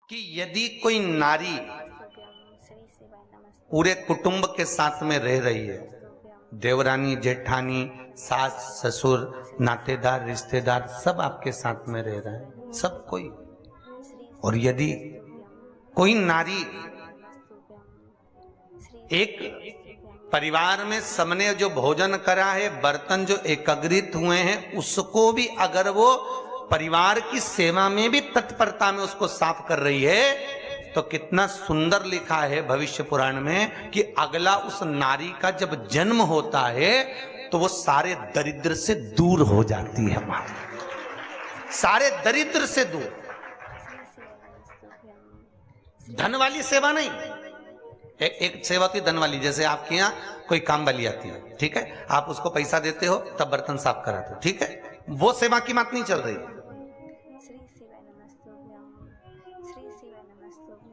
कि यदि कोई नारी पूरे कुटुंब के साथ में रह रही है, देवरानी जेठानी सास ससुर नातेदार रिश्तेदार सब आपके साथ में रह रहे हैं, सब कोई, और यदि कोई नारी एक परिवार में सबने जो भोजन करा है, बर्तन जो एकत्रित हुए हैं, उसको भी अगर वो परिवार की सेवा में भी तत्परता में उसको साफ कर रही है, तो कितना सुंदर लिखा है भविष्य पुराण में कि अगला उस नारी का जब जन्म होता है तो वो सारे दरिद्र से दूर हो जाती है। मां सारे दरिद्र से दूर, धन वाली सेवा नहीं। एक सेवा होती धन वाली, जैसे आपके यहाँ कोई काम वाली आती है, ठीक है, आप उसको पैसा देते हो तब बर्तन साफ कराते हो, ठीक है, वो सेवा की बात नहीं चल रही है।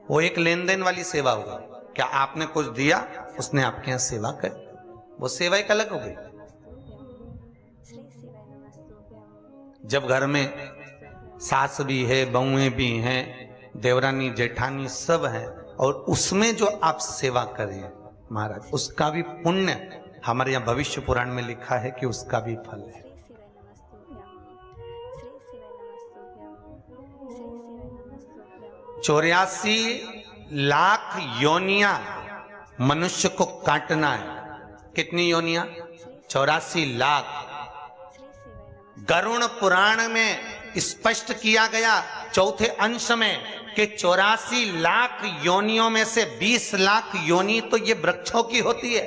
वो एक लेन देन वाली सेवा होगा, क्या आपने कुछ दिया उसने आपके यहाँ सेवा करी, वो सेवा एक अलग हो गई। जब घर में सास भी है, बहुएं भी हैं, देवरानी जेठानी सब हैं, और उसमें जो आप सेवा करें महाराज, उसका भी पुण्य हमारे यहाँ भविष्य पुराण में लिखा है कि उसका भी फल है। 84 लाख योनियां मनुष्य को काटना है। कितनी योनियां? 84 लाख। गरुड़ पुराण में स्पष्ट किया गया चौथे अंश में कि 84 लाख योनियों में से 20 लाख योनि तो ये वृक्षों की होती है।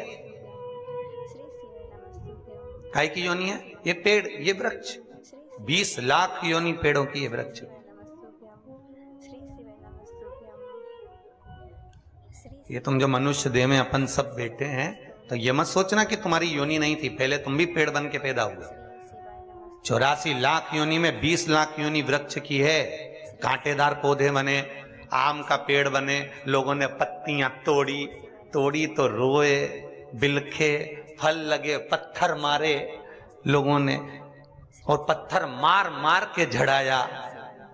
काय की योनि है? ये पेड़, ये वृक्ष। 20 लाख योनि पेड़ों की, ये वृक्ष। ये तुम जो मनुष्य देह में अपन सब बैठे हैं, तो ये मत सोचना कि तुम्हारी योनि नहीं थी, पहले तुम भी पेड़ बन के पैदा हुए। 84 लाख योनि में 20 लाख योनि वृक्ष की है। कांटेदार पौधे बने, आम का पेड़ बने, लोगों ने पत्तियां तोड़ी तो रोए, बिलखे, फल लगे, पत्थर मारे लोगों ने, और पत्थर मार मार के झड़ाया।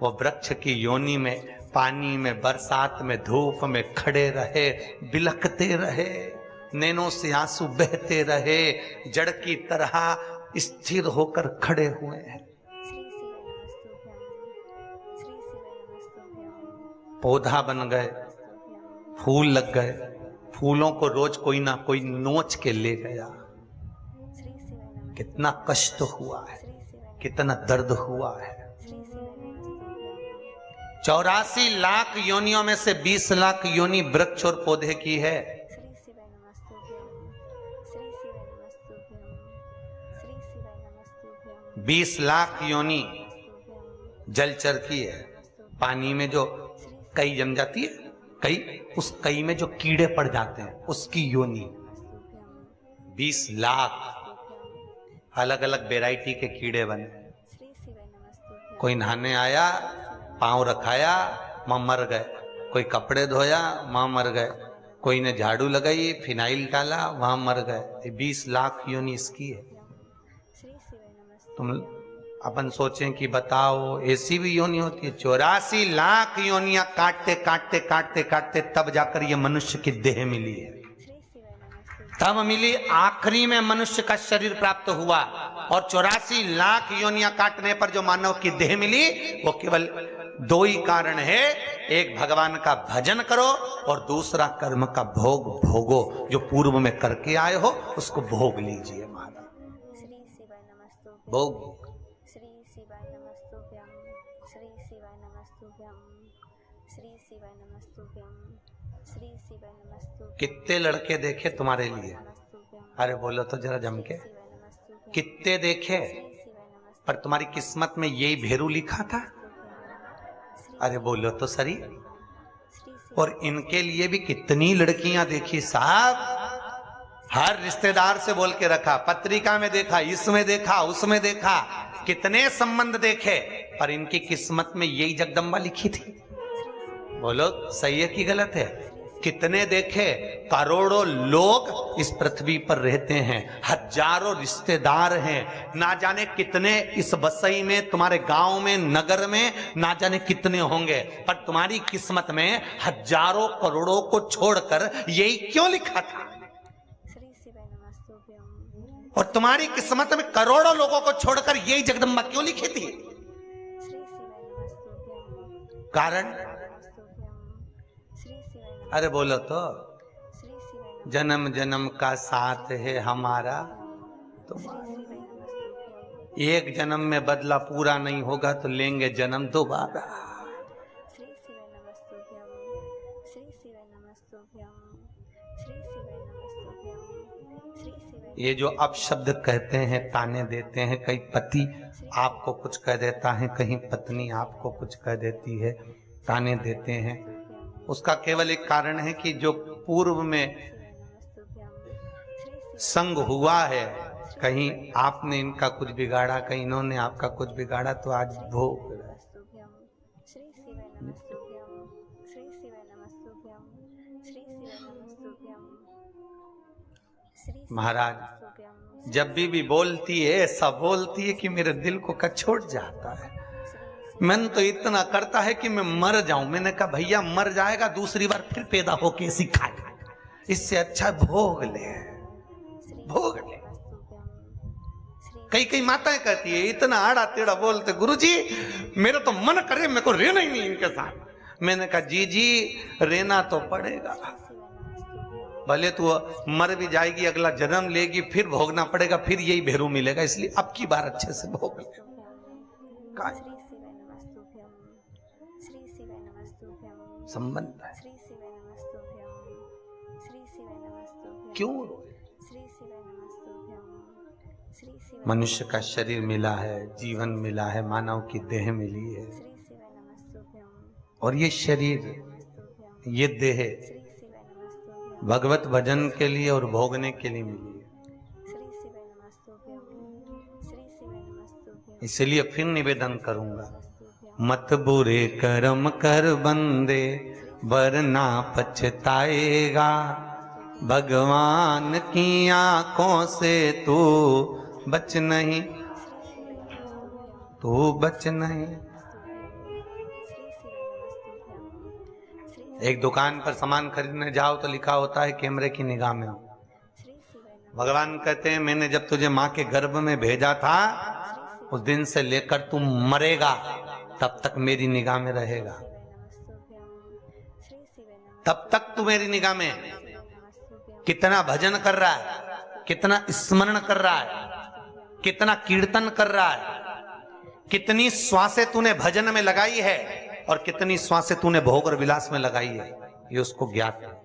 वो वृक्ष की योनि में, पानी में, बरसात में, धूप में खड़े रहे, बिलखते रहे, नैनों से आंसू बहते रहे, जड़ की तरह स्थिर होकर खड़े हुए हैं। पौधा बन गए, फूल लग गए, फूलों को रोज कोई ना कोई नोच के ले गया। कितना कष्ट हुआ है, कितना दर्द हुआ है। 84 लाख योनियों में से 20 लाख योनि वृक्ष और पौधे की है। बीस लाख योनि जलचर की है। पानी में जो कई जम जाती है, कई, उस कई में जो कीड़े पड़ जाते हैं उसकी योनि। 20 लाख अलग अलग वैरायटी के कीड़े बने। कोई नहाने आया, पांव रखाया, मां मर गए। कोई कपड़े धोया, मां मर गए। कोई ने झाड़ू लगाई, फिनाइल डाला, वहां मर गए। 20 लाख योनि इसकी है। तुम अपन सोचें कि बताओ ऐसी भी योनि होती है? 84 लाख योनियां काटते काटते काटते काटते तब जाकर ये मनुष्य की देह मिली है। तब मिली, आखिरी में मनुष्य का शरीर प्राप्त हुआ। और 84 लाख योनियां काटने पर जो मानव की देह मिली, वो केवल दो ही कारण है। एक, भगवान का भजन करो, और दूसरा, कर्म का भोग भोगो। जो पूर्व में करके आए हो उसको भोग लीजिए महाराज। भोग। कितने लड़के देखे तुम्हारे लिए? अरे बोलो तो जरा जम के। कितने देखे, पर तुम्हारी किस्मत में यही भेरू लिखा था? अरे बोलो तो सही। और इनके लिए भी कितनी लड़कियां देखी साहब। हर रिश्तेदार से बोल के रखा, पत्रिका में देखा, इसमें देखा, उसमें देखा, कितने संबंध देखे, पर इनकी किस्मत में यही जगदम्बा लिखी थी। बोलो सही है कि गलत है? कितने देखे, करोड़ों लोग इस पृथ्वी पर रहते हैं, हजारों रिश्तेदार हैं, ना जाने कितने इस बसई में, तुम्हारे गांव में, नगर में ना जाने कितने होंगे, पर तुम्हारी किस्मत में हजारों करोड़ों को छोड़कर यही क्यों लिखा था? और तुम्हारी किस्मत में करोड़ों लोगों को छोड़कर यही जगदम्बा क्यों लिखी थी? कारण? अरे बोलो तो। जन्म जन्म का साथ है हमारा तुम्हारा, एक जन्म में बदला पूरा नहीं होगा तो लेंगे जन्म दोबारा। ये जो अपशब्द कहते हैं, ताने देते हैं, कहीं पति आपको कुछ कह देता है, कहीं पत्नी आपको कुछ कह देती है, ताने देते हैं, उसका केवल एक कारण है कि जो पूर्व में संग हुआ है, कहीं आपने इनका कुछ बिगाड़ा, कहीं इन्होंने आपका कुछ बिगाड़ा, तो आज भोग रहा है। महाराज जब भी बोलती है ऐसा बोलती है कि मेरे दिल को कचोट जाता है। मन तो इतना करता है कि मैं मर जाऊं। मैंने कहा भैया मर जाएगा, दूसरी बार फिर पैदा होके सिखाएगा, इससे अच्छा भोग ले, भोग ले। कई कई माताएं कहती है इतना आड़ा टेढ़ा बोलते, गुरुजी मेरा तो मन करे मेरे को रहना ही नहीं इनके साथ। मैंने कहा जी रहना तो पड़ेगा, भले तू मर भी जाएगी, अगला जन्म लेगी, फिर भोगना पड़ेगा, फिर यही भेरू मिलेगा, इसलिए अब की बार अच्छे से भोग ले। संबंध है, क्यों? मनुष्य का शरीर मिला है, जीवन मिला है, मानव की देह मिली है, और ये शरीर, ये देह भगवत भजन के लिए और भोगने के लिए मिली है। इसलिए फिर निवेदन करूंगा, मत बुरे कर्म कर बंदे वरना पछताएगा, भगवान की आंखों से तू बच नहीं, तू बच नहीं। एक दुकान पर सामान खरीदने जाओ तो लिखा होता है कैमरे की निगाह में हो। भगवान कहते हैं मैंने जब तुझे मां के गर्भ में भेजा था, उस दिन से लेकर तू मरेगा तब तक मेरी निगाह में रहेगा, तब तक तू मेरी निगाह में। कितना भजन कर रहा है, कितना स्मरण कर रहा है, कितना कीर्तन कर रहा है, कितनी श्वासें तूने भजन में लगाई है और कितनी श्वासें तूने भोग और विलास में लगाई है, ये उसको ज्ञात है।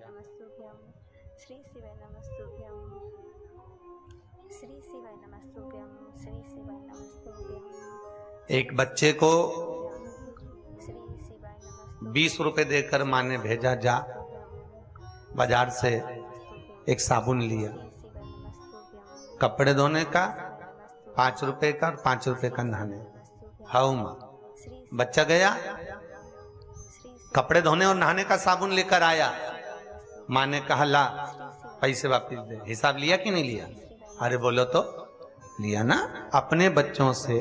एक बच्चे को 20 रुपए देकर मां ने भेजा, जा बाजार से एक साबुन लिया, कपड़े धोने का 5 रुपए का और 5 रुपए का नहाने। हाउ मां, बच्चा गया कपड़े धोने और नहाने का साबुन लेकर आया, मां ने कहा ला पैसे वापिस दे। हिसाब लिया कि नहीं लिया? अरे बोलो तो, लिया ना। अपने बच्चों से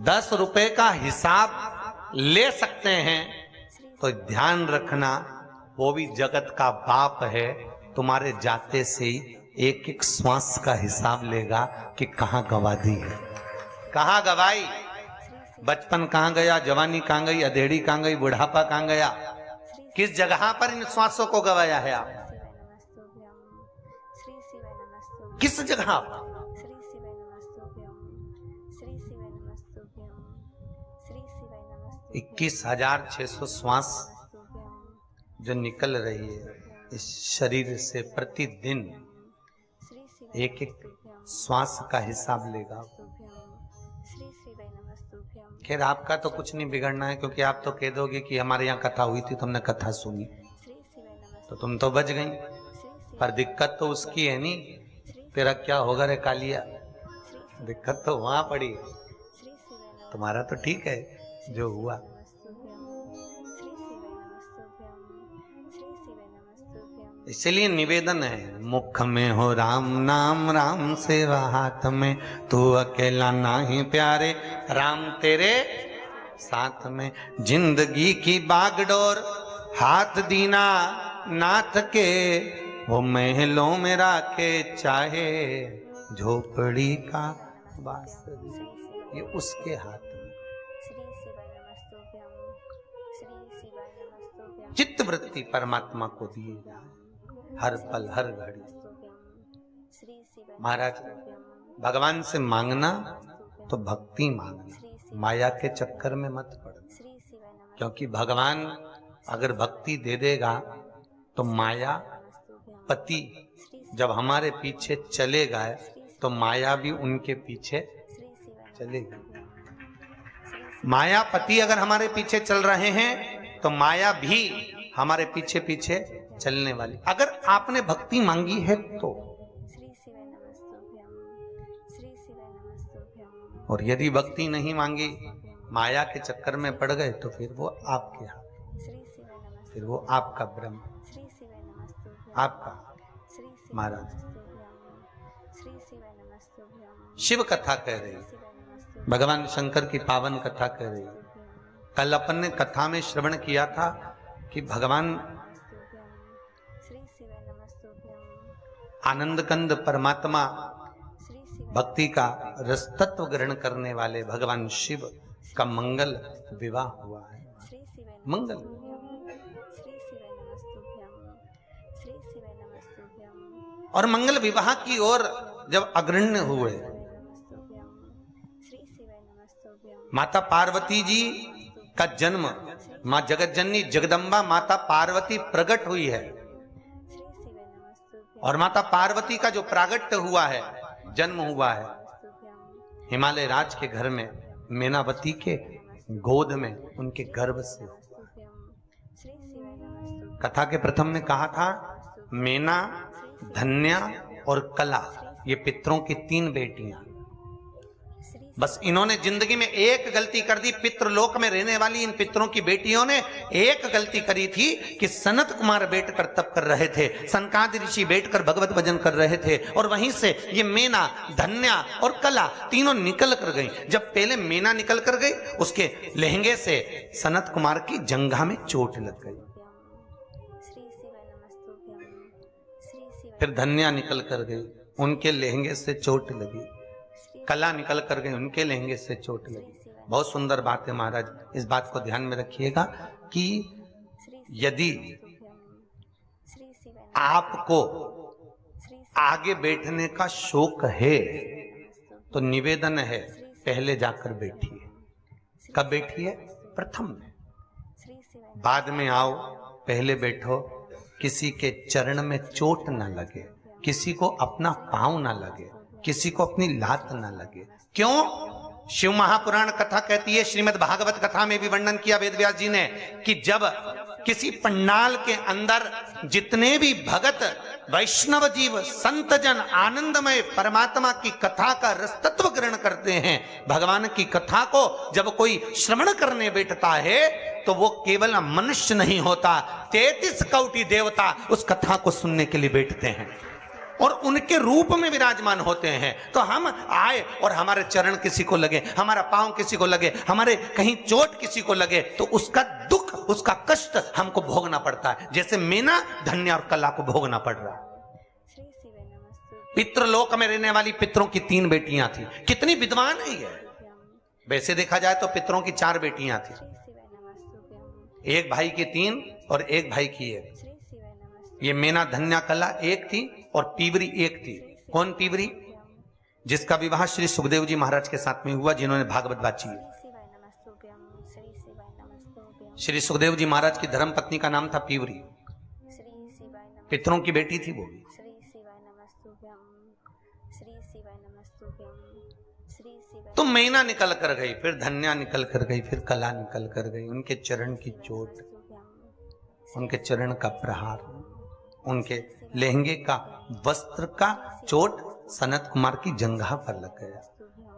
10 रुपए का हिसाब ले सकते हैं तो ध्यान रखना, वो भी जगत का बाप है, तुम्हारे जाते से ही एक एक श्वास का हिसाब लेगा कि कहां गवा दी है, कहां गवाई, बचपन कहां गया, जवानी कहां गई, अधेड़ी कहां गई, बुढ़ापा कहां गया, किस जगह पर इन श्वासों को गवाया है आप, किस जगह पर? 21,600 श्वास जो निकल रही है इस शरीर से प्रतिदिन, एक एक श्वास का हिसाब लेगा। खैर आपका तो कुछ नहीं बिगड़ना है, क्योंकि आप तो कह दोगे कि हमारे यहाँ कथा हुई थी तो हमने कथा सुनी, तो तुम तो बच गई। पर दिक्कत तो उसकी है नहीं, तेरा क्या होगा रे कालिया, दिक्कत तो वहां पड़ी, तुम्हारा तो ठीक है जो हुआ। इसलिए निवेदन है, मुख में हो राम नाम, राम सेवा हाथ में, तू अकेला नाही प्यारे, राम तेरे साथ में। जिंदगी की बागडोर हाथ दीना नाथ के, वो महलों में राखे चाहे झोपड़ी का बांसुरी, ये उसके हाथ में। चित्त वृत्ति परमात्मा को दिए जाए हर पल हर घड़ी। महाराज, भगवान से मांगना तो भक्ति मांगना, माया के चक्कर में मत पड़ना, क्योंकि भगवान अगर भक्ति दे देगा तो माया पति जब हमारे पीछे चले गए तो माया भी उनके पीछे चलेगी। मायापति अगर हमारे पीछे चल रहे हैं तो माया भी हमारे पीछे पीछे चलने वाली। अगर आपने भक्ति मांगी है तो, और यदि भक्ति नहीं मांगी, माया के चक्कर में पड़ गए, तो फिर वो आपके हाथ, फिर वो आपका ब्रह्म, आपका। महाराज शिव कथा कह रही, भगवान शंकर की पावन कथा कह रही। कल अपन ने कथा में श्रवण किया था कि भगवान आनंद कंद परमात्मा भक्ति का रसतत्व ग्रहण करने वाले भगवान शिव का मंगल विवाह हुआ है। मंगल और मंगल विवाह की ओर जब अग्रण्य हुए, माता पार्वती जी का जन्म, मां जगत जननी जगदम्बा माता पार्वती प्रकट हुई है, और माता पार्वती का जो प्रागट्य हुआ है, जन्म हुआ है, हिमालय राज के घर में, मेनावती के गोद में, उनके गर्भ से। कथा के प्रथम में कहा था, मेना, धन्या और कला, ये पितरों की 3 बेटियां। बस इन्होंने जिंदगी में एक गलती कर दी। पितृलोक में रहने वाली इन पितरों की बेटियों ने एक गलती करी थी कि सनत कुमार बैठकर तप कर रहे थे, सनकादि ऋषि बैठकर भगवत भजन कर रहे थे, और वहीं से ये मेना, धन्या और कला तीनों निकल कर गई। जब पहले मेना निकल कर गई, उसके लहंगे से सनत कुमार की जंघा में चोट लग गई। फिर धन्या निकल कर गई, उनके लहंगे से चोट लगी। कला निकल कर गई, उनके लहंगे से चोट लगी। बहुत सुंदर बात है महाराज, इस बात को ध्यान में रखिएगा कि यदि आपको आगे बैठने का शौक है तो निवेदन है, पहले जाकर बैठिए। कब बैठिए? प्रथम में। बाद में आओ, पहले बैठो। किसी के चरण में चोट ना लगे, किसी को अपना पांव ना लगे, किसी को अपनी लात ना लगे। क्यों? शिव महापुराण कथा कहती है, श्रीमद् भागवत कथा में भी वर्णन किया वेदव्यास जी ने, कि जब किसी पंडाल के अंदर जितने भी भगत वैष्णव जीव संत जन आनंदमय परमात्मा की कथा का रसतत्व ग्रहण करते हैं, भगवान की कथा को जब कोई श्रवण करने बैठता है तो वो केवल मनुष्य नहीं होता, 33 कोटि देवता उस कथा को सुनने के लिए बैठते हैं और उनके रूप में विराजमान होते हैं। तो हम आए और हमारे चरण किसी को लगे, हमारा पांव किसी को लगे, हमारे कहीं चोट किसी को लगे, तो उसका दुख, उसका कष्ट हमको भोगना पड़ता है, जैसे मेना, धन्या और कला को भोगना पड़ रहा है। पितृलोक में रहने वाली पितरों की 3 बेटियां थी। कितनी विद्वान है ये। वैसे देखा जाए तो पितरों की 4 बेटियां थी, एक भाई की 3 और एक भाई की 1। ये मेना, धन्या, कला एक थी और पीवरी एक थी। कौन पीवरी? जिसका विवाह श्री सुखदेव जी महाराज के साथ में हुआ, जिन्होंने भागवत बाची है। श्री सुखदेव जी महाराज की धर्म पत्नी का नाम था पीवरी, पितरों की बेटी थी वो। तो मैना निकल कर गई, फिर धन्या निकल कर गई, फिर कला निकल कर गई। उनके चरण की चोट, उनके चरण का प्रहार, उनके लहंगे का, वस्त्र का चोट सनत कुमार की जंघा पर लग गया।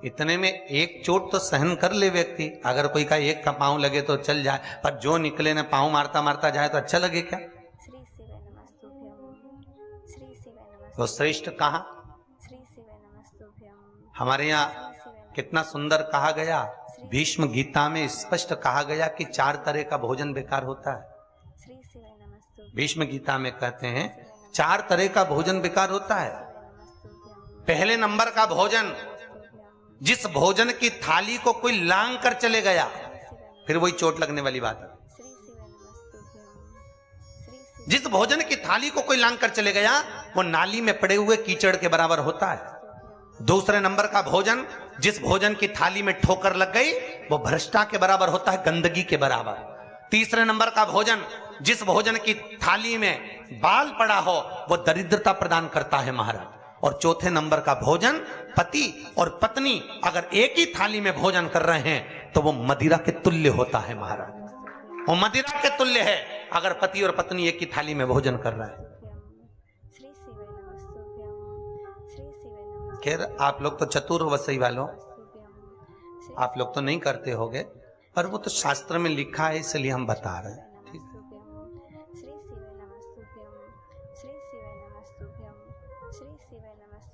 इतने में एक चोट तो सहन कर ले व्यक्ति, अगर कोई का एक का पांव लगे तो चल जाए, पर जो निकले ने पांव मारता मारता जाए तो अच्छा लगे क्या? तो श्रेष्ठ कहा, हमारे यहाँ कितना सुंदर कहा गया, भीष्म गीता में स्पष्ट कहा गया कि 4 तरह का भोजन बेकार होता है। भीष्म गीता में कहते हैं 4 तरह का भोजन बेकार होता है। पहले नंबर का भोजन, जिस भोजन की थाली को कोई लांग कर चले गया, फिर वही चोट लगने वाली बात है। जिस भोजन की थाली को कोई लांग कर चले गया, वो नाली में पड़े हुए कीचड़ के बराबर होता है। दूसरे नंबर का भोजन, जिस भोजन की थाली में ठोकर लग गई, वो भ्रष्टा के बराबर होता है, गंदगी के बराबर। तीसरे नंबर का भोजन, जिस भोजन की थाली में बाल पड़ा हो, वो दरिद्रता प्रदान करता है महाराज। और चौथे नंबर का भोजन, पति और पत्नी अगर एक ही थाली में भोजन कर रहे हैं तो वो मदिरा के तुल्य होता है महाराज। वो मदिरा के तुल्य है अगर पति और पत्नी एक ही थाली में भोजन कर रहे हैं। खैर आप लोग तो चतुर्वसई वालों, आप लोग तो नहीं करते होगे, पर वो तो शास्त्र में लिखा है इसलिए हम बता रहे हैं। ठीक है,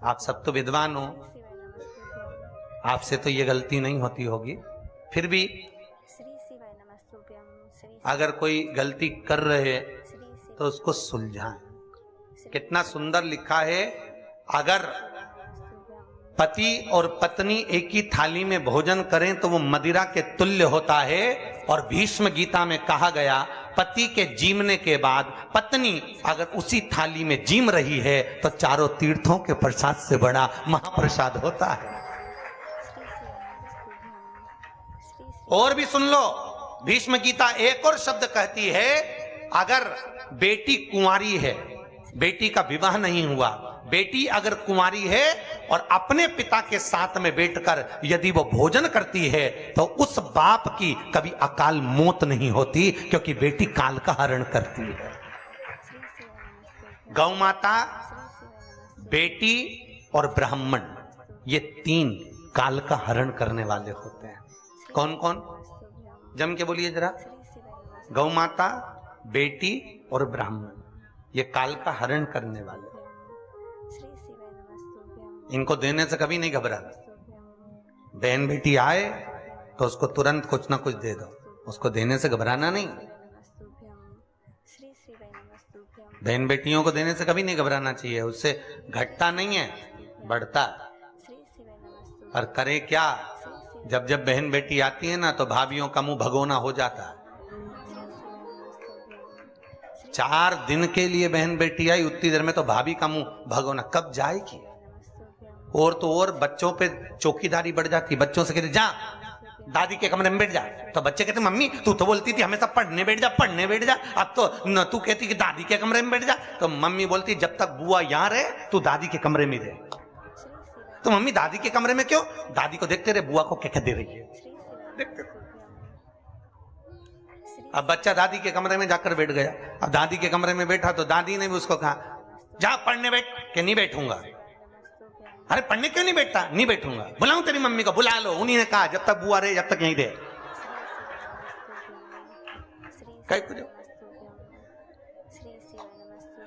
आप सब तो विद्वान हो, आपसे तो ये गलती नहीं होती होगी, फिर भी अगर कोई गलती कर रहे तो उसको सुलझाएं। कितना सुंदर लिखा है, अगर पति और पत्नी एक ही थाली में भोजन करें तो वो मदिरा के तुल्य होता है। और भीष्म गीता में कहा गया, पति के जीमने के बाद पत्नी अगर उसी थाली में जीम रही है तो चारों तीर्थों के प्रसाद से बड़ा महाप्रसाद होता है। और भी सुन लो, भीष्म गीता एक और शब्द कहती है, अगर बेटी कुंवारी है, बेटी का विवाह नहीं हुआ, बेटी अगर कुंवारी है और अपने पिता के साथ में बैठकर यदि वो भोजन करती है तो उस बाप की कभी अकाल मौत नहीं होती, क्योंकि बेटी काल का हरण करती है। गौ माता, बेटी और ब्राह्मण, ये 3 काल का हरण करने वाले होते हैं। कौन कौन? जम के बोलिए जरा। गौ माता, बेटी और ब्राह्मण, ये काल का हरण करने वाले। इनको देने से कभी नहीं घबराना। बहन बेटी आए तो उसको तुरंत कुछ ना कुछ दे दो, उसको देने से घबराना नहीं। बहन बेटियों को देने से कभी नहीं घबराना चाहिए, उससे घटता नहीं है, बढ़ता। और करे क्या, जब जब बहन बेटी आती है ना तो भाभीयों का मुंह भगोना हो जाता है। 4 दिन के लिए बहन बेटी आई, उतनी देर में तो भाभी का मुंह भगोना कब जाएगी। और तो और बच्चों पे चौकीदारी बढ़ जाती, बच्चों से कहते जा दादी के कमरे में बैठ जा, तो बच्चे कहते मम्मी तू तो बोलती थी हमेशा पढ़ने बैठ जा, पढ़ने बैठ जा, अब तो न तू कहती कि दादी के कमरे में बैठ जा। तो मम्मी बोलती जब तक बुआ यहाँ रहे तू दादी के कमरे में रहे। तो मम्मी दादी के कमरे में क्यों? दादी को देखते रहे बुआ को क्या क्या दे रही है, देखते। अब बच्चा दादी के कमरे में जाकर बैठ गया। अब दादी के कमरे में बैठा तो दादी ने भी उसको कहा जा पढ़ने बैठ, के नहीं बैठूंगा। अरे पढ़ने क्यों नहीं बैठता? नहीं बैठूंगा। बुलाऊं तेरी मम्मी को? बुला लो। उन्हीं ने कहा जब तक बुआ रहे जब तक यहीं रहे। कहीं कुछ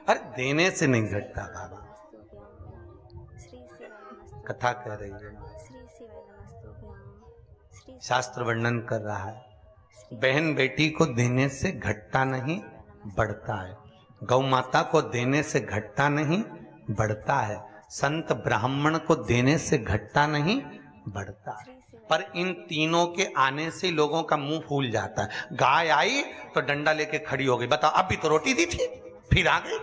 अरे देने से नहीं घटता बाबा, कथा कह रही है, शास्त्र वर्णन कर रहा है, बहन बेटी को देने से घटता नहीं बढ़ता है, गौ माता को देने से घटता नहीं बढ़ता है, संत ब्राह्मण को देने से घटता नहीं बढ़ता है। पर इन तीनों के आने से लोगों का मुंह फूल जाता है। गाय आई तो डंडा लेके खड़ी हो गई, बताओ अब भी तो रोटी दी थी फिर आ गई।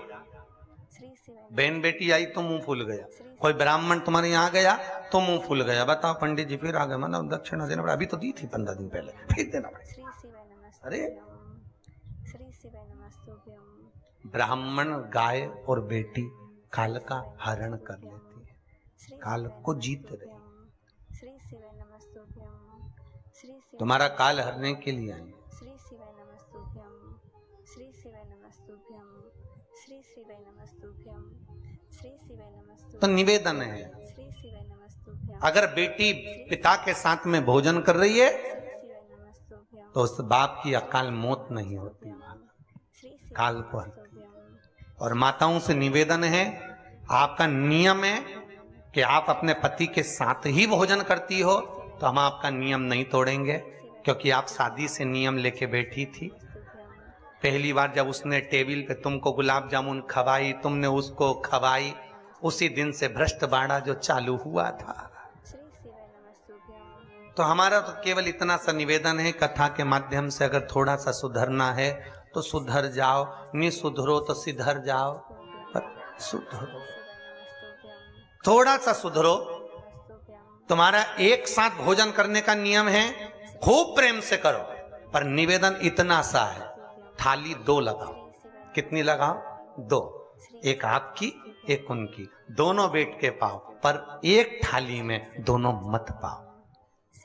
बहन बेटी आई तो मुंह फूल गया, कोई ब्राह्मण तुम्हारे यहाँ गया तो मुंह फूल गया, बताओ पंडित जी फिर आ गए, मतलब दक्षिणा देना पड़ा, अभी तो दी थी 15 दिन पहले फिर देना पड़ेगा। अरे ब्राह्मण गाय और बेटी काल का हरण कर लेती है, काल को जीत रही। तुम्हारा काल हरने के लिए आई। तो निवेदन है, अगर बेटी पिता के साथ में भोजन कर रही है तो उस बाप की अकाल मौत नहीं होती, काल को हरती। और माताओं से निवेदन है, आपका नियम है कि आप अपने पति के साथ ही भोजन करती हो, तो हम आपका नियम नहीं तोड़ेंगे, क्योंकि आप शादी से नियम लेके बैठी थी। पहली बार जब उसने टेबल पे तुमको गुलाब जामुन खवाई, तुमने उसको खवाई, उसी दिन से भ्रष्ट बाड़ा जो चालू हुआ था। तो हमारा तो केवल इतना सा निवेदन है, कथा के माध्यम से अगर थोड़ा सा सुधरना है तो सुधर जाओ, नहीं सुधरो तो सिधर जाओ, पर सुधरो, थोड़ा सा सुधरो। तुम्हारा एक साथ भोजन करने का नियम है, खूब प्रेम से करो, पर निवेदन इतना सा है, थाली 2 लगाओ। कितनी लगाओ? 2। एक आपकी एक उनकी, दोनों बैठ के पाओ, पर एक थाली में दोनों मत पाओ।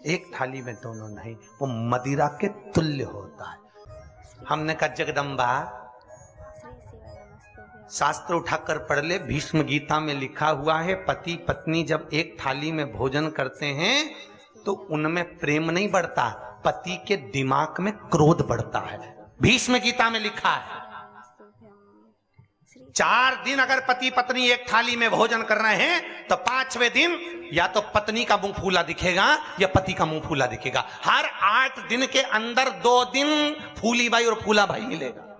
एक थाली में दोनों नहीं, वो मदिरा के तुल्य होता है। हमने कहा जगदम्बा, शास्त्र उठाकर पढ़ ले, भीष्म गीता में लिखा हुआ है, पति पत्नी जब एक थाली में भोजन करते हैं तो उनमें प्रेम नहीं बढ़ता, पति के दिमाग में क्रोध बढ़ता है। भीष्म गीता में लिखा है। 4 दिन अगर पति पत्नी एक थाली में भोजन कर रहे हैं तो 5वें दिन या तो पत्नी का मुंह फूला दिखेगा या पति का मुंह फूला दिखेगा। हर 8 दिन के अंदर 2 दिन फूली भाई और फूला भाई मिलेगा।